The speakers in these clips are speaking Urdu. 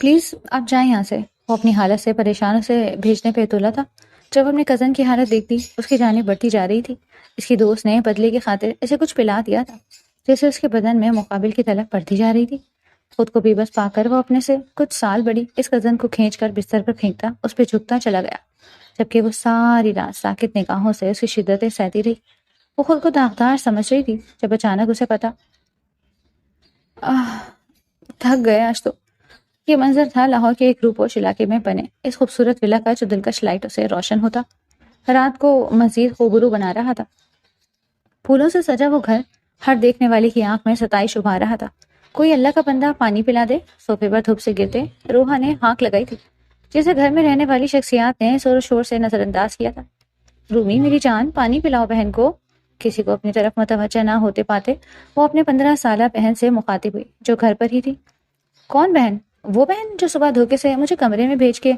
پلیز آپ جائیں یہاں سے۔ وہ اپنی حالت سے پریشان اسے بھیجنے پہ تلا تھا۔ جب اپنے کزن کی حالت دیکھتی اس کی جانب بڑھتی جا رہی تھی۔ اس کی دوست نے بدلے کی خاطر اسے کچھ پلا دیا تھا جیسے اس کے بدن میں مقابل کی طلب بڑھتی جا رہی تھی۔ خود کو بے بس پا کر وہ اپنے سے کچھ سال بڑی اس کزن کو کھینچ کر بستر پر پھینکتا اس پہ جھکتا چلا گیا، جبکہ وہ ساری رات ساکت نگاہوں سے اس کی شدتیں سہتی رہی۔ وہ خود کو داغدار سمجھ رہی تھی جب اچانک اسے پتا تھک گئے آج تو۔ یہ منظر تھا لاہور کے ایک روپوش علاقے میں بنے اس خوبصورت ولا کا جو دلکش لائٹوں سے روشن ہوتا رات کو مزید خوبرو بنا رہا تھا۔ پھولوں سے سجا وہ گھر ہر دیکھنے والے کی آنکھ میں ستائش ابھار رہا تھا۔ کوئی اللہ کا بندہ پانی پلا دے۔ صوفے پر دھوپ سے گرتے روحا نے ہانک لگائی تھی جسے گھر میں رہنے والی شخصیات نے زور و شور سے نظر انداز کیا تھا۔ رومی میری جان، پانی پلاؤ بہن کو۔ کسی کو اپنی طرف متوجہ نہ ہوتے پاتے وہ اپنے 15 سالہ بہن سے مخاطب ہوئی جو گھر پر ہی تھی۔ کون بہن؟ وہ بہن جو صبح دھوکے سے مجھے کمرے میں بھیج کے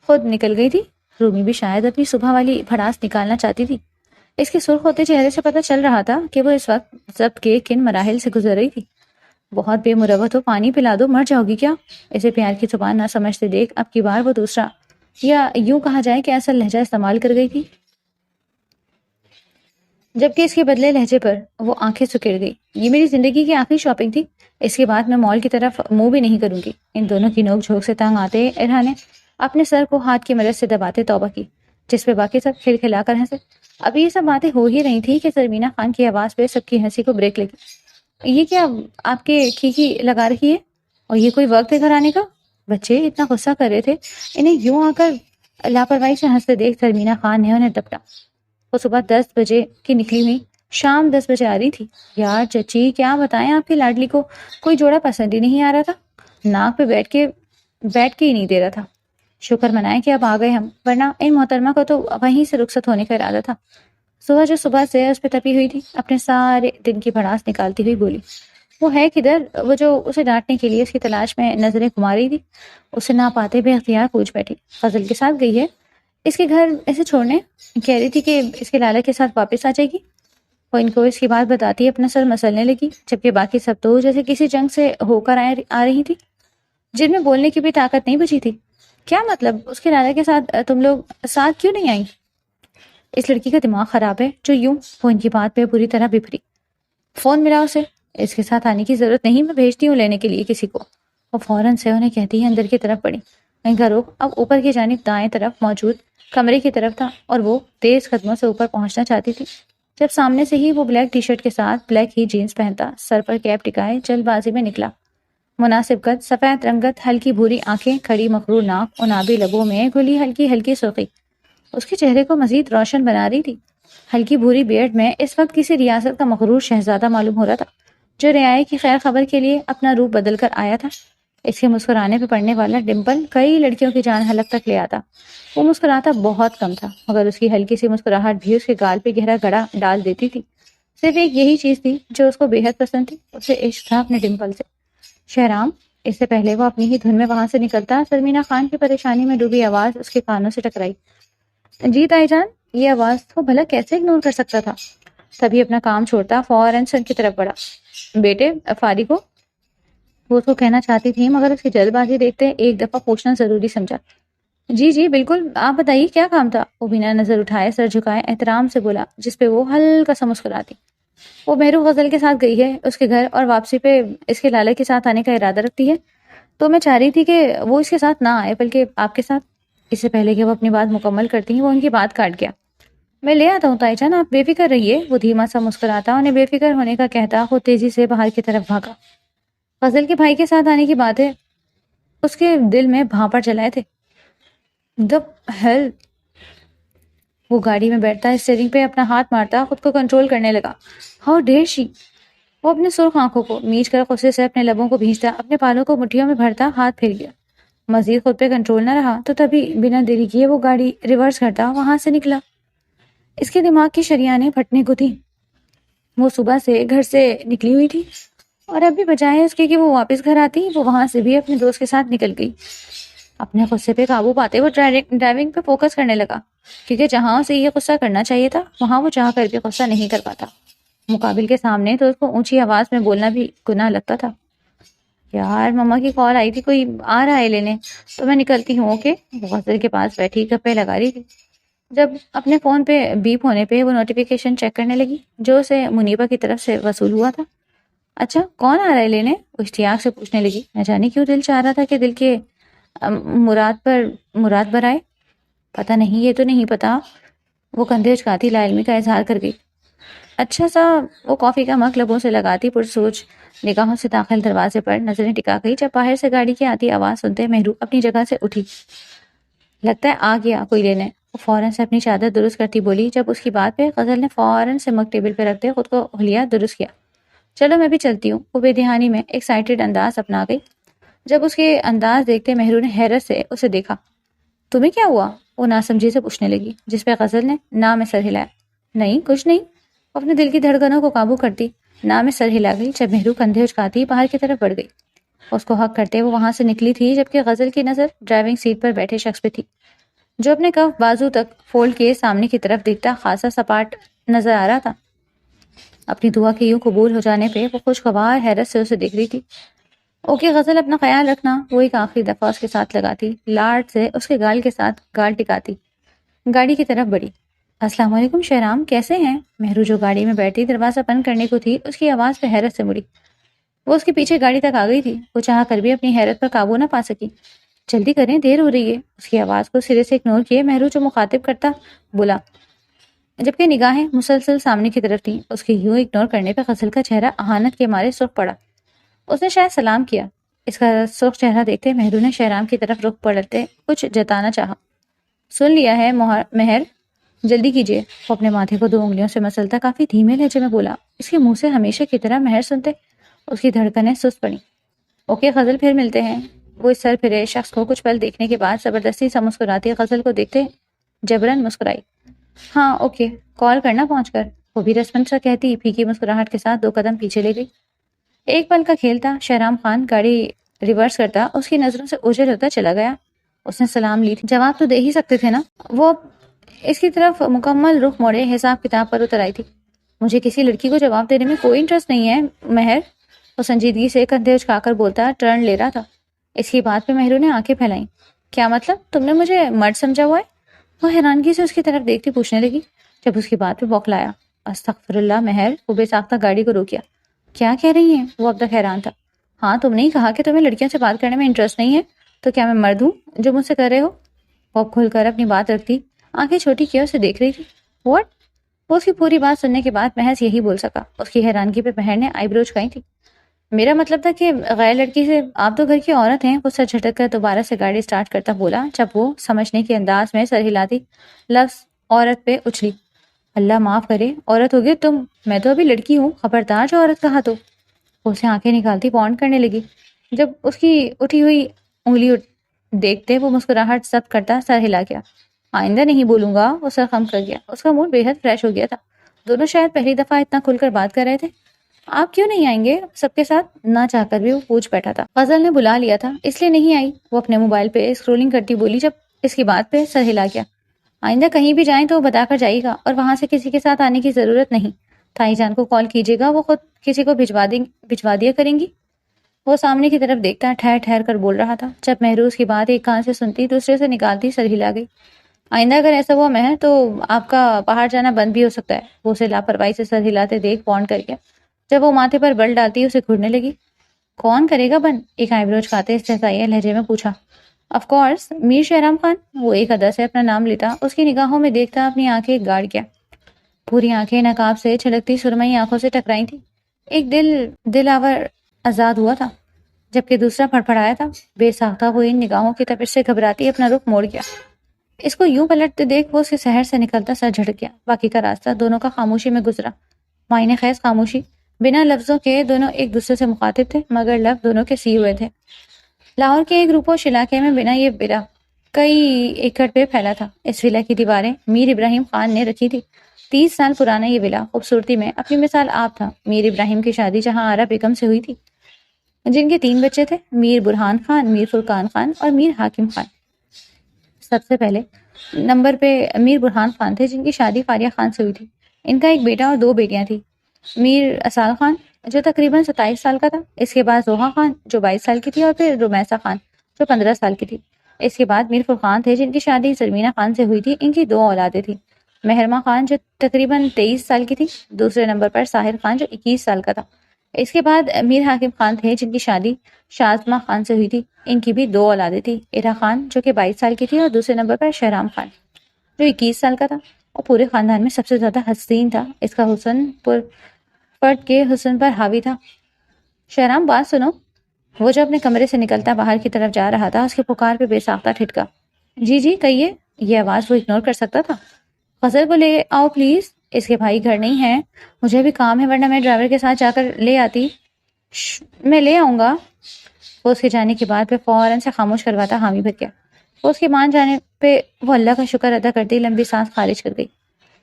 خود نکل گئی تھی۔ رومی بھی شاید اپنی صبح والی بھڑاس نکالنا چاہتی تھی۔ اس کے سرخ ہوتے چہرے سے پتہ چل رہا تھا کہ وہ اس وقت ضبط کے کن مراحل سے گزر رہی تھی۔ بہت بے مروت ہو، پانی پلا دو، مر جاؤ گی کیا؟ اسے پیار کی زبان نہ سمجھتے دیکھ اب کی بار وہ دوسرا یا یوں کہا جائے کہ اصل لہجہ استعمال کر گئی تھی، جبکہ اس کے بدلے لہجے پر وہ آنکھیں سکیڑ گئی۔ یہ میری زندگی کی آخری شاپنگ تھی، اس کے بعد میں مال کی طرف منہ بھی نہیں کروں گی۔ ان دونوں کی نوک جھونک سے تنگ آتے ارہا نے اپنے سر کو ہاتھ کی مدد سے دباتے توبہ کی، جس پہ باقی سب کھلکھلا کر ہنسے۔ ابھی یہ سب باتیں ہو ہی رہی تھی کہ سرمینا خان کی آواز پہ سب کی ہنسی کو بریک لگی۔ یہ کیا آپ کے کھیکی لگا رہی ہے؟ اور یہ کوئی وقت ہے گھر آنے کا؟ بچے اتنا غصہ کر رہے تھے، انہیں یوں آ کر لاپرواہی سے ہنستے دیکھ سرمینا خان نے انہیں دپٹا۔ وہ صبح 10 بجے کی نکلی ہوئی شام 10 بجے آ رہی تھی۔ یار چچی کیا بتائیں، آپ کی لاڈلی کو کوئی جوڑا پسند ہی نہیں آ رہا تھا، ناک پہ بیٹھ کے ہی نہیں دے رہا تھا۔ شکر منائے کہ اب آ گئے ہم، ورنہ ان محترمہ کو تو وہیں سے رخصت ہونے کا ارادہ تھا۔ صبح سے اس پہ تپی ہوئی تھی، اپنے سارے دن کی بھڑاس نکالتی ہوئی بولی، وہ ہے کدھر؟ وہ جو اسے ڈانٹنے کے لیے اس کی تلاش میں نظریں گھما رہی تھی، اسے نہ پاتے بے اختیار پوچھ بیٹھی۔ فضل کے ساتھ گئی ہے اس کے گھر اسے چھوڑنے، کہہ رہی تھی کہ اس کے لالا کے ساتھ واپس آ جائے گی۔ وہ ان کو اس کی بات بتاتی اپنا سر مسلنے لگی، جبکہ باقی سب تو جیسے کسی جنگ سے ہو کر آ رہی تھی جن میں بولنے کی بھی طاقت نہیں بچی تھی۔ کیا مطلب اس کے لالا کے ساتھ تم لوگ ساتھ کیوں نہیں آئی؟ اس لڑکی کا دماغ خراب ہے جو یوں۔ وہ ان کی بات پہ پوری طرح بپھری۔ فون ملا اسے، اس کے ساتھ آنے کی ضرورت نہیں، میں بھیجتی ہوں لینے کے لیے کسی کو۔ وہ فوراً سے انہیں کہتی ہے اندر کی طرف بڑھی۔ ان کا رخ اب اوپر کی جانب دائیں طرف موجود کمرے کی طرف تھا اور وہ تیز قدموں سے اوپر پہنچنا چاہتی تھی جب سامنے سے ہی وہ بلیک ٹی شرٹ کے ساتھ بلیک ہی جینز پہنتا، سر پر کیپ ٹکائے جلد بازی میں نکلا۔ مناسب قد، سفید رنگت، ہلکی بھوری آنکھیں، کھڑی مخرور ناک، انابی لبوں میں گھلی ہلکی ہلکی سرخی اس کے چہرے کو مزید روشن بنا رہی تھی۔ ہلکی بھوری بیئرڈ میں اس وقت کسی ریاست کا مغرور شہزادہ معلوم ہو رہا تھا جو رعایا کی خیر خبر کے لیے اپنا روپ بدل کر آیا تھا۔ اس کے مسکرانے پہ پڑنے والا ڈمپل کئی لڑکیوں کی جان حلق تک لے آتا۔ وہ مسکراتا بہت کم تھا مگر اس کی ہلکی سی مسکراہٹ بھی اس کے گال پہ گہرا گڑا ڈال دیتی تھی۔ صرف ایک یہی چیز تھی جو اس کو بے حد پسند تھی، اسے عشق تھا اپنے ڈمپل سے۔ شہرام، اس سے پہلے وہ اپنی ہی دھن میں وہاں سے نکلتا، سرمینا خان کی پریشانی میں ڈوبی آواز اس کے کانوں سے ٹکرائی۔ جی تائی جان، یہ آواز تو بھلا کیسے اگنور کر سکتا تھا؟ تبھی اپنا کام چھوڑتا فوراً سن کی طرف بڑھا۔ بیٹے فارغ ہو؟ وہ اس کو کہنا چاہتی تھی مگر اس کی جلد بازی دیکھتے ایک دفعہ پوچھنا ضروری سمجھا۔ جی بالکل، آپ بتائیے کیا کام تھا؟ وہ بنا نظر اٹھائے سر جھکائے احترام سے بولا، جس پہ وہ ہلکا سا مسکراتی۔ وہ مہرو غزل کے ساتھ گئی ہے اس کے گھر اور واپسی پہ اس کے لالا کے ساتھ آنے کا ارادہ رکھتی ہے، تو میں چاہ رہی تھی کہ وہ اس کے ساتھ نہ آئے بلکہ آپ کے ساتھ۔ اس سے پہلے کہ وہ اپنی بات مکمل کرتی ہیں وہ ان کی بات کاٹ گیا۔ میں لے آتا ہوں تائی جان، آپ بے فکر رہیے۔ وہ دھیما سا مسکراتا انہیں بے فکر ہونے کا کہتا وہ تیزی سے باہر کی طرف بھاگا۔ فضل کے بھائی کے ساتھ آنے کی باتیں اس کے دل میں بھانپڑ چلائے تھے۔ ہیل، وہ گاڑی میں بیٹھتا اسٹیئرنگ پہ اپنا ہاتھ مارتا خود کو کنٹرول کرنے لگا۔ ہاؤ ڈیئر شی! وہ اپنے سرخ آنکھوں کو میچ کر غصے سے اپنے لبوں کو بھینچتا، اپنے بالوں کو مٹھیوں میں بھرتا ہاتھ پھیر گیا۔ مزید خود پہ کنٹرول نہ رہا تو تبھی بنا دیری کیے وہ گاڑی ریورس کرتا وہاں سے نکلا۔ اس کے دماغ کی شریانیں پھٹنے کو تھی۔ وہ صبح سے گھر سے نکلی ہوئی تھی اور اب بھی بجائے اس کے کہ وہ واپس گھر آتی وہ وہاں سے بھی اپنے دوست کے ساتھ نکل گئی۔ اپنے غصے پہ قابو پاتے وہ ڈرائیونگ پہ فوکس کرنے لگا، کیونکہ جہاں اسے یہ غصہ کرنا چاہیے تھا وہاں وہ چاہ کر بھی غصہ نہیں کر پاتا۔ مقابل کے سامنے تو اس کو اونچی آواز میں بولنا بھی گناہ لگتا تھا۔ یار مما کی کال آئی تھی، کوئی آ رہا ہے لینے، تو میں نکلتی ہوں۔ اوکے۔ وہ غزل کے پاس بیٹھی گپے لگا رہی تھی جب اپنے فون پہ بیپ ہونے پہ وہ نوٹیفیکیشن چیک کرنے لگی جو اسے منیبا کی طرف سے وصول ہوا تھا۔ اچھا کون آ رہا ہے لینے؟ وہ اشتیاق سے پوچھنے لگی۔ نہ جانے کیوں دل چاہ رہا تھا کہ دل کے مراد برائے۔ پتہ نہیں، یہ تو نہیں پتا، وہ کندھے اچکاتی لا علمی کا اظہار کر گئی۔ اچھا سا وہ کافی کا مگ لبوں سے لگاتی پرسوچ نگاہوں سے داخل دروازے پر نظریں ٹکا گئی جب باہر سے گاڑی کی آتی آواز سنتے مہرو اپنی جگہ سے اٹھی۔ لگتا ہے آ گیا کوئی لینے۔ وہ فوراً سے اپنی چادر درست کرتی بولی۔ جب اس کی بات پہ غزل نے فوراً سے مگ ٹیبل پہ رکھتے خود کو حلیہ درست کیا۔ چلو میں بھی چلتی ہوں۔ وہ بے دہانی میں ایکسائٹڈ انداز اپنا گئی۔ جب اس کے انداز دیکھتے مہرو نے حیرت سے اسے دیکھا۔ تمہیں کیا ہوا؟ وہ ناسمجھی سے پوچھنے لگی، جس پہ غزل نے نہ میں سر ہلایا۔ نہیں کچھ نہیں۔ وہ اپنے دل کی دھڑکنوں کو قابو کرتی نہ میں سر ہلا گئی جب مہرو کندھے اچکاتی باہر کی طرف بڑھ گئی۔ اس کو حق کرتے وہ وہاں سے نکلی تھی جبکہ غزل کی نظر ڈرائیونگ سیٹ پر بیٹھے شخص پہ تھی جو اپنے کف بازو تک فولڈ کیے سامنے کی طرف دیکھتا خاصا سپاٹ نظر آ رہا تھا۔ اپنی دعا کے یوں قبول ہو جانے پہ وہ خوشگوار حیرت سے اسے دیکھ رہی تھی۔ اوکے غزل، اپنا خیال رکھنا، وہ ایک آخری دفعہ اس کے ساتھ لگاتی لاڈ سے اس کے گال کے ساتھ گال ٹکاتی گاڑی کی طرف بڑھی۔ السلام علیکم شہرام، کیسے ہیں؟ مہرو جو گاڑی میں بیٹھی دروازہ بند کرنے کو تھی اس کی آواز پہ حیرت سے مڑی۔ وہ اس کے پیچھے گاڑی تک آ گئی تھی۔ وہ چاہ کر بھی اپنی حیرت پر قابو نہ پا سکی۔ جلدی کریں، دیر ہو رہی ہے۔ اس کی آواز کو سرے سے اگنور کیے مہرو جو مخاطب کرتا بولا جبکہ نگاہیں مسلسل سامنے کی طرف تھیں۔ اس کے یوں اگنور کرنے پہ غزل کا چہرہ اہانت کے مارے سرخ پڑا۔ اس نے شاید سلام کیا۔ اس کا سرخ چہرہ دیکھتے مہرو نے شہرام کی طرف رخ پلٹتے کچھ جتانا چاہا۔ سن لیا ہے مہر، جلدی کیجیے۔ وہ اپنے ماتھے کو 2 انگلیوں سے مسلتا کافی دھیمے لہجے میں بولا۔ اس کے منہ سے ہمیشہ کی طرح مہر سنتے اس کی دھڑکنیں سست پڑیں۔ اوکے غزل، پھر ملتے ہیں۔ وہ اس سر پھرے شخص کو کچھ پل دیکھنے کے بعد زبردستی سا مسکراتی غزل کو دیکھتے جبرن مسکرائی۔ ہاں اوکے، کال کرنا پہنچ کر، وہ بھی رسمن سا کہتی پھیکی مسکراہٹ کے ساتھ 2 قدم پیچھے لے گئی۔ ایک پل کا کھیل تھا۔ شہرام خان گاڑی ریورس کرتا اس کی نظروں سے اوجھل ہوتا چلا گیا۔ اس نے سلام لی تھی، جواب تو دے ہی سکتے تھے نا۔ وہ اس کی طرف مکمل رخ موڑے حساب کتاب پر اتر آئی تھی۔ مجھے کسی لڑکی کو جواب دینے میں کوئی انٹرسٹ نہیں ہے مہر، وہ سنجیدگی سے کندھے اچکا کر بولتا ٹرن لے رہا تھا۔ اس کی بات پہ مہرو نے آنکھیں پھیلائیں۔ کیا مطلب؟ تم نے مجھے مرد سمجھا ہوا ہے؟ وہ حیرانگی سے اس کی طرف دیکھتی پوچھنے لگی جب اس کی بات پہ بوکھلایا۔ استغفر اللہ مہر، وہ بے ساختہ گاڑی کو روکیا۔ کیا کہہ رہی ہیں؟ وہ اب تک حیران تھا۔ ہاں تم نے ہی کہا کہ تمہیں لڑکیوں سے بات کرنے میں انٹرسٹ نہیں ہے، تو کیا میں مرد ہوں جو مجھ سے کر رہے ہو؟ وہ کھل کر اپنی بات رکھتی آنکھیں چھوٹی کیے اسے دیکھ رہی تھی۔ واٹ؟ وہ اس کی پوری بات سننے کے بعد محض یہی بول سکا۔ اس کی حیرانگی پہ بہن نے آئی برو چکائی تھی۔ میرا مطلب تھا کہ غیر لڑکی سے آپ تو گھر کی عورت ہیں۔ غصہ جھٹک کر دوبارہ سے گاڑی سٹارٹ کرتا بولا جب وہ سمجھنے کے انداز میں سر ہلاتی لفظ عورت پہ اچھلی۔ اللہ معاف کرے، عورت ہوگی تم، میں تو ابھی لڑکی ہوں، خبردار جو عورت کہا تو۔ وہ اسے آنکھیں نکالتی پونڈ کرنے لگی۔ جب اس کی اٹھی ہوئی انگلی دیکھتے وہ مسکراہٹ ضبط کرتا سر ہلا گیا۔ آئندہ نہیں بولوں گا۔ وہ سر خم کر گیا۔ اس کا موڈ بے حد فریش ہو گیا تھا۔ دونوں شاید پہلی دفعہ اتنا کھل کر بات کر رہے تھے۔ آپ کیوں نہیں آئیں گے؟ سب کے ساتھ نہ چاہ کر بھی وہ پوچھ بیٹھا تھا۔ غزل نے بلا لیا تھا اس لیے نہیں آئی۔ وہ اپنے موبائل پہ اسکرولنگ کرتی بولی جب اس کی بات پہ سر ہلا گیا۔ آئندہ کہیں بھی جائیں تو وہ بتا کر جائے گا، اور وہاں سے کسی کے ساتھ آنے کی ضرورت نہیں۔ تائی جان کو کال کیجیے گا، وہ خود کسی کو بھجوا دیا کریں گی۔ وہ سامنے کی طرف دیکھتا ٹھہر ٹھہر کر بول رہا تھا جب مہرو اس کی بات ایک کان سے سنتی دوسرے سے نکالتی سر ہلا گئی۔ آئندہ اگر ایسا ہوا مہر تو آپ کا باہر جانا بند بھی ہو سکتا ہے۔ وہ اسے لاپرواہی سے سر ہلاتے دیکھ پونڈ کر گیا۔ جب وہ ماتھے پر بل ڈالتی اسے گھڑنے لگی۔ کون کرے گا بند؟ ایک آئی برو چکاتے استحصائیہ لہجے میں پوچھا۔ آف کورس میر شہرام خان۔ وہ ایک ادا سے اپنا نام لیتا اس کی نگاہوں میں دیکھتا اپنی آنکھیں گاڑ گیا۔ پوری آنکھیں نقاب سے چھلکتی سرمئی آنکھوں سے ٹکرائی تھی۔ ایک دل آور آزاد ہوا تھا جبکہ دوسرا پھڑپڑایا تھا۔ بے ساختہ وہ ان نگاہوں کی تپش سے گھبراتی اپنا رخ موڑ گیا۔ اس کو یوں پلٹتے دیکھ وہ اس کے شہر سے نکلتا سر جھٹک گیا۔ باقی کا راستہ دونوں کا خاموشی میں گزرا، معنی خیز خاموشی، بنا لفظوں کے دونوں ایک دوسرے سے مخاطب تھے مگر لب دونوں کے سی ہوئے تھے۔ لاہور کے ایک روپوش علاقے میں بنا یہ ولا کئی ایکڑ پہ پھیلا تھا۔ اس ولا کی دیواریں میر ابراہیم خان نے رکھی تھی۔ 30 سال پرانا یہ ولا خوبصورتی میں اپنی مثال آپ تھا۔ میر ابراہیم کی شادی جہاں آرا بیگم سے ہوئی تھی جن کے 3 بچے تھے، میر برہان خان، میر فرقان خان اور میر حاکم خان۔ سب سے پہلے نمبر پہ میر برہان خان تھے جن کی شادی فاریہ خان سے ہوئی تھی۔ ان کا ایک بیٹا اور 2 بیٹیاں تھیں، میر اسال خان جو تقریباً 27 سال کا تھا. اس کے بعد زوہا خان جو 22 سال کی تھی، اور پھر رومیسا خان جو 15 سال کی تھی. اس کے بعد میر فرخان تھے جن کی شادی زرمینہ خان سے ہوئی تھی. ان کی 2 اولادیں تھیں. مہرما خان جو تقریباً 23 سال کی تھی. دوسرے نمبر پر ساحر خان جو 21 سال کا تھا. اس کے بعد میر حاکم خان تھے جن کی شادی شازمہ خان سے ہوئی تھی. ان کی بھی 2 اولادیں تھیں. ایرا خان جو کہ 22 سال کی تھی، اور دوسرے نمبر پر شہرام خان جو 21 سال کا تھا، اور پورے خاندان میں سب سے زیادہ حسین تھا. اس کا حسن پر فرد کے حسن پر حاوی تھا. شہرام بات سنو. وہ جو اپنے کمرے سے نکلتا باہر کی طرف جا رہا تھا، اس کی پکار پہ بے ساختہ ٹھٹکا. جی جی کہیے. یہ آواز وہ اگنور کر سکتا تھا. غزل کو لے آؤ پلیز. اس کے بھائی گھر نہیں ہیں. مجھے بھی کام ہے، ورنہ میں ڈرائیور کے ساتھ جا کر لے آتی. میں لے آؤں گا. وہ اس کے جانے کے بعد پہ فوراً سے خاموش کرواتا حامی بھر گیا. وہ اس کے مان جانے پہ وہ اللہ کا شکر ادا کرتی لمبی سانس خارج کر گئی.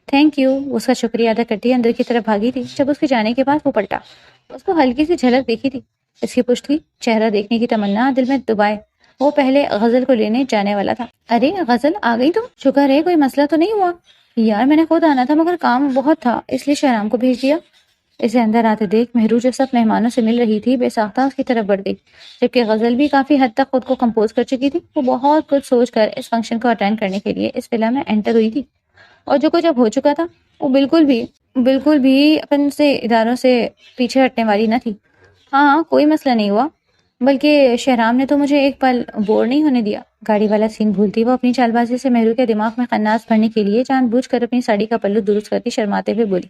Thank you. اس کا شکریہ ادا کرتی اندر کی طرف بھاگی تھی. جب اس کے جانے کے بعد وہ پلٹا. اس کو ہلکی سی جھلک دیکھی تھی. اس کی پشت کی چہرہ دیکھنے کی تمنا دل میں دبائے وہ پہلے غزل کو لینے جانے والا تھا. ارے غزل آ گئی تم؟ شکر ہے کوئی مسئلہ تو نہیں ہوا؟ یار میں نے خود آنا تھا مگر کام بہت تھا، اس لیے شہرام کو بھیج دیا. اسے اندر آتے دیکھ مہرو جو سب مہمانوں سے مل رہی تھی بے ساختہ اس کی طرف بڑھ گئی. جبکہ غزل بھی کافی حد تک خود کو کمپوز کر چکی تھی. وہ بہت کچھ سوچ کر اس فنکشن کو اٹینڈ کرنے کے لیے اس ولا میں انٹر ہوئی تھی. اور جو کچھ اب ہو چکا تھا وہ بالکل بھی اپن سے اداروں سے پیچھے ہٹنے والی نہ تھی. ہاں کوئی مسئلہ نہیں ہوا، بلکہ شہرام نے تو مجھے ایک پل بور نہیں ہونے دیا. گاڑی والا سین بھولتی وہ اپنی چال بازی سے مہرو کے دماغ میں خناس بھرنے کے لیے جان بوجھ کر اپنی ساڑی کا پلو درست کرتی شرماتے ہوئے بولی.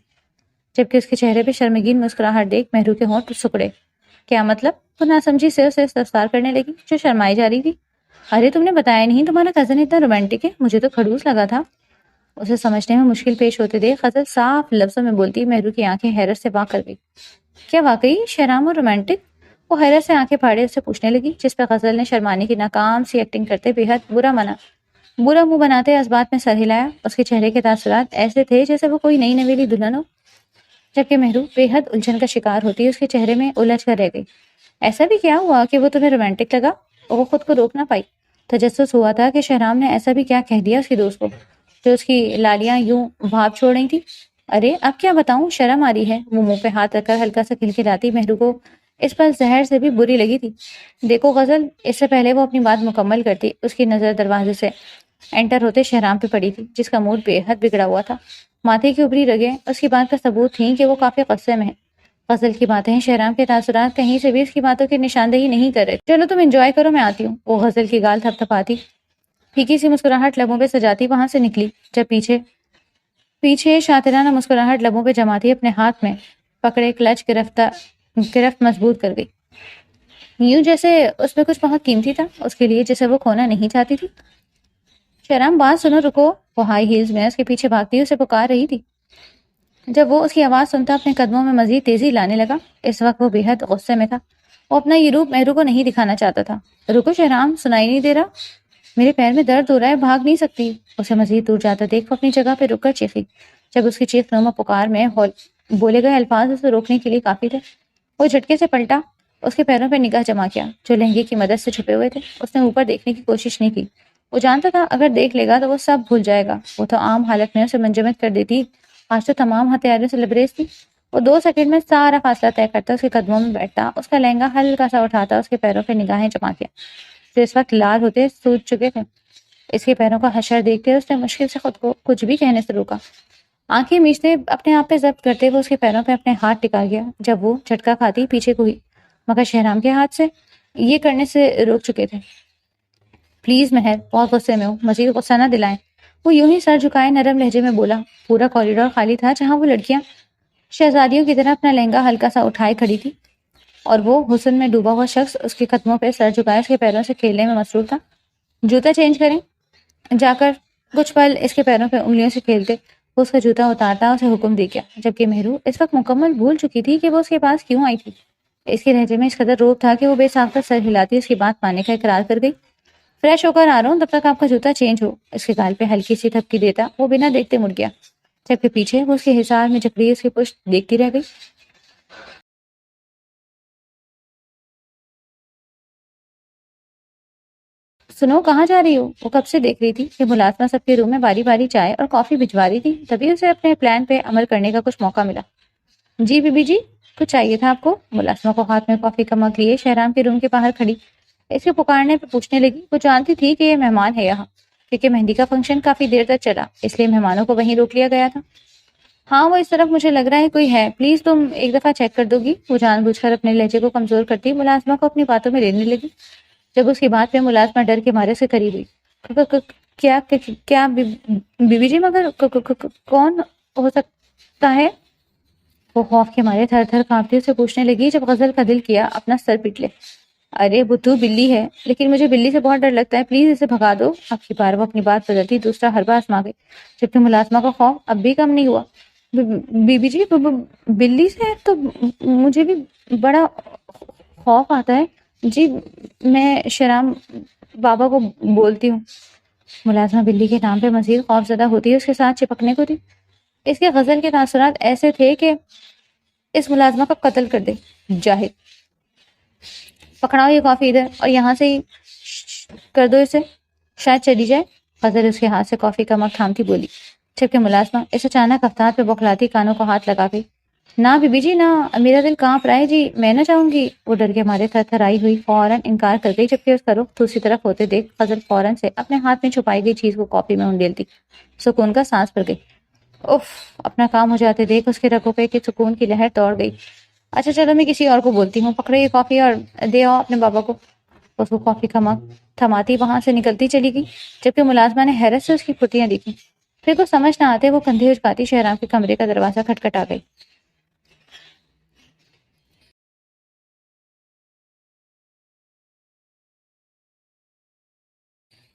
جبکہ اس کے چہرے پہ شرمگین مسکراہٹ دیکھ مہرو کے ہونٹ سکڑے. کیا مطلب؟ وہ ناسمجھی سے اسے استفسار کرنے لگی جو شرمائی جا رہی تھی. ارے تم نے بتایا نہیں تمہارا کزن اتنا رومانٹک ہے، مجھے تو کھڑوس لگا تھا. اسے سمجھنے میں مشکل پیش ہوتے دیکھ غزل صاف لفظوں میں بولتی مہرو کی آنکھیں حیرت سے واق کر گئی. کیا واقعی شہرام اور رومانٹک؟ وہ حیرت سے آنکھیں پھاڑے اسے پوچھنے لگی، جس پہ غزل نے شرمانے کی ناکام سی ایکٹنگ کرتے بے حد برا منہ بناتے اس بات میں سر ہلایا. اس کے چہرے کے تاثرات ایسے تھے جیسے وہ کوئی نئی نویلی دلہن ہو. جبکہ مہرو بے حد الجھن کا شکار ہوتی اس کے چہرے میں الجھ کر رہ گئی. ایسا بھی کیا ہوا کہ وہ تمہیں رومانٹک لگا؟ اور وہ خود کو روک نہ پائی. تجسس ہوا تھا کہ شہرام نے ایسا بھی کیا کہہ دیا اس کی دوست کو جو اس کی لالیاں یوں بھاپ چھوڑ رہی تھی. ارے اب کیا بتاؤں، شرم آ رہی ہے. وہ منہ پہ ہاتھ رکھ کر ہلکا سا کھلکھلاتی. مہرو کو اس پر زہر سے بھی بری لگی تھی. دیکھو غزل، اس سے پہلے وہ اپنی بات مکمل کرتی اس کی نظر دروازے سے انٹر ہوتے شہرام پہ پڑی تھی جس کا موڈ بے حد بگڑا ہوا تھا. ماتھے کی ابری رگیں اس کی بات کا ثبوت تھیں کہ وہ کافی غصے میں ہے. غزل کی باتیں شہرام کے تاثرات کہیں سے بھی اس کی باتوں کی نشاندہی نہیں کر رہے. چلو تم انجوائے کرو، میں آتی ہوں. وہ غزل کی گال تھپ تھپاتی پھیکی سی مسکراہٹ لبوں پہ سجاتی وہاں سے نکلی. جب پیچھے شاطرانہ مسکراہٹ لبوں پہ جماتی اپنے ہاتھ میں پکڑے کلچ گرفت مضبوط کر گئی، یوں جیسے اس میں کچھ بہت قیمتی تھا اس کے لیے جسے وہ کھونا نہیں چاہتی تھی. شہرام بات سنو، رکو. وہ ہائی ہیلز میں اس کے پیچھے بھاگتی اسے پکار رہی تھی. جب وہ اس کی آواز سنتا اپنے قدموں میں مزید تیزی لانے لگا. اس وقت وہ بے حد غصے میں تھا. وہ اپنا یہ روپ مہرو کو نہیں دکھانا چاہتا تھا. رکو شہرام، سنائی نہیں دے رہا؟ میرے پیر میں درد ہو رہا ہے، بھاگ نہیں سکتی. اسے مزید دور جاتا دیکھ وہ اپنی جگہ پہ رک کر چیخی. جب اس کی چیخ نما پکار میں بولے گئے الفاظ اسے روکنے کے لیے کافی تھے. وہ جھٹکے سے پلٹا. اس کے پیروں پہ نگاہ جما کیا جو لہنگے کی مدد سے چھپے ہوئے تھے. اس نے اوپر دیکھنے کی کوشش نہیں کی. وہ جانتا تھا اگر دیکھ لے گا تو وہ سب بھول جائے گا. وہ تو عام حالت میں اسے منجمد کر دیتی، آج تو تمام ہتھیاروں سے لبریز تھی. وہ 2 سیکنڈ میں سارا فاصلہ طے کرتا، اس کے قدموں میں بیٹھتا، اس کا لہنگا ہلکا سا اٹھاتا، اس کے پیروں پہ نگاہیں جما کیا جو اس وقت لال ہوتے سوج چکے تھے. اس کے پیروں کا حشر دیکھتے اس نے مشکل سے خود کو کچھ بھی کہنے سے روکا. آنکھیں میچتے اپنے آپ پہ ضبط کرتے وہ اس کے پیروں پہ اپنے ہاتھ ٹکا گیا. جب وہ جھٹکا کھاتی پیچھے کو ہی، مگر شہرام کے ہاتھ سے یہ کرنے سے روک چکے تھے. پلیز مہر، بہت غصے میں ہوں، مزید غصہ نہ دلائیں. وہ یوں ہی سر جھکائے نرم لہجے میں بولا. پورا کوریڈور خالی تھا جہاں وہ لڑکیاں شہزادیوں کی طرح اپنا لہنگا ہلکا سا اٹھائے کھڑی تھی، اور وہ حسن میں ڈوبا ہوا شخص اس کے قدموں پہ سر جھکائے اس کے پیروں سے کھیلنے میں مصروف تھا. جوتا چینج کریں. جا کر کچھ پل اس کے پیروں پہ انگلیوں سے کھیلتے وہ اس کا جوتا اتارتا اسے حکم دے گیا. جبکہ مہرو اس وقت مکمل بھول چکی تھی کہ وہ اس کے پاس کیوں آئی تھی. اس کے لہجے میں اس قدر روب تھا کہ وہ بے ساختہ سر ہلاتی اس کی بات ماننے کا اقرار کر گئی. فریش ہو کر آ رہا ہوں، تب تک آپ کا جوتا چینج ہو. اس کے گال پہ ہلکی سی تھپکی دیتا وہ بنا دیکھتے مڑ گیا. جبکہ پیچھے وہ اس کے حصار میں جکڑی اس کی پشت دیکھتی رہ گئی. سنو، کہاں جا رہی ہو؟ وہ کب سے دیکھ رہی تھی کہ ملازمہ سب کے روم میں باری باری چائے اور کافی بھجوا رہی تھی. تبھی اسے اپنے پلان پہ عمل کرنے کا کچھ موقع ملا. جی بی بی جی. کچھ چاہیے تھا آپ کو؟ ملازمہ کو ہاتھ میں کافی کا مگ لیے شہرام کے روم کے باہر کھڑی اس کے پکارنے پہ پوچھنے لگی۔ وہ جانتی تھی کہ یہ مہمان ہے یہاں، کیونکہ مہندی کا فنکشن کافی دیر تک چلا، اس لیے مہمانوں کو وہیں روک لیا گیا تھا۔ ہاں وہ اس طرف مجھے لگ رہا ہے کوئی ہے، پلیز تم ایک دفعہ چیک کر دو گی؟ وہ جان بوجھ کر اپنے لہجے کو کمزور کرتی ملازمہ کو اپنی باتوں میں لینے لگی۔ جب اس کی بات پہ ملازمہ ڈر کے مارے سے قریب ہوئی۔ کیا کیا بی بی جی، مگر کون ہو سکتا ہے؟ وہ خوف کے مارے تھر تھر کانپتی اسے پوچھنے لگی۔ جب غزل کا دل کیا اپنا سر پیٹ لے۔ ارے بدھو، بلی ہے، لیکن مجھے بلی سے بہت ڈر لگتا ہے، پلیز اسے بھگا دو۔ اب کی بار وہ اپنی بات بدلتی دوسرا حربہ آزما گئی، جبکہ ملازمہ کا خوف اب بھی کم نہیں ہوا۔ بی بی جی، بلی سے تو مجھے بھی بڑا خوف آتا ہے جی، میں شہرام بابا کو بولتی ہوں۔ ملازمہ بلی کے نام پہ مزید خوف زدہ ہوتی ہے اس کے ساتھ چپکنے کو تھی۔ اس کے غزل کے تاثرات ایسے تھے کہ اس ملازمہ کا قتل کر دے۔ جاہد، پکڑاؤ یہ کافی ادھر، اور یہاں سے ہی کر دو اسے، شاید چلی جائے۔ غزل اس کے ہاتھ سے کافی کا مگ تھامتی بولی، جبکہ ملازمہ اس اچانک افتاد پہ بوکھلاتی کانوں کو ہاتھ لگا گئی۔ نہ بی بی جی نہ، میرا دل کانپ رہا ہے جی، میں نہ چاہوں گی۔ وہ ڈر کے مارے تھر تھر آئی ہوئی فوراً انکار کر گئی، جبکہ اس کا رخ دوسری طرف ہوتے دیکھ غزل فوراً سے اپنے ہاتھ میں چھپائی گئی چیز کو کافی میں انڈیلتی سکون کا سانس بھر گئی۔ اف، اپنا کام ہو جاتے دیکھ اس کے رگوں پہ کہ سکون کی لہر دوڑ گئی۔ اچھا چلو، میں کسی اور کو بولتی ہوں، پکڑے یہ کافی اور دے آؤ اپنے بابا کو۔ اس کو کافی کا مگ تھماتی وہاں سے نکلتی چلی گئی، جبکہ ملازمہ نے حیرت سے اس کی پھٹیاں دیکھی۔ پھر کو سمجھ نہ آتے وہ کندھے اچکاتی شہرام کے کمرے کا دروازہ کھٹکھٹا گئی۔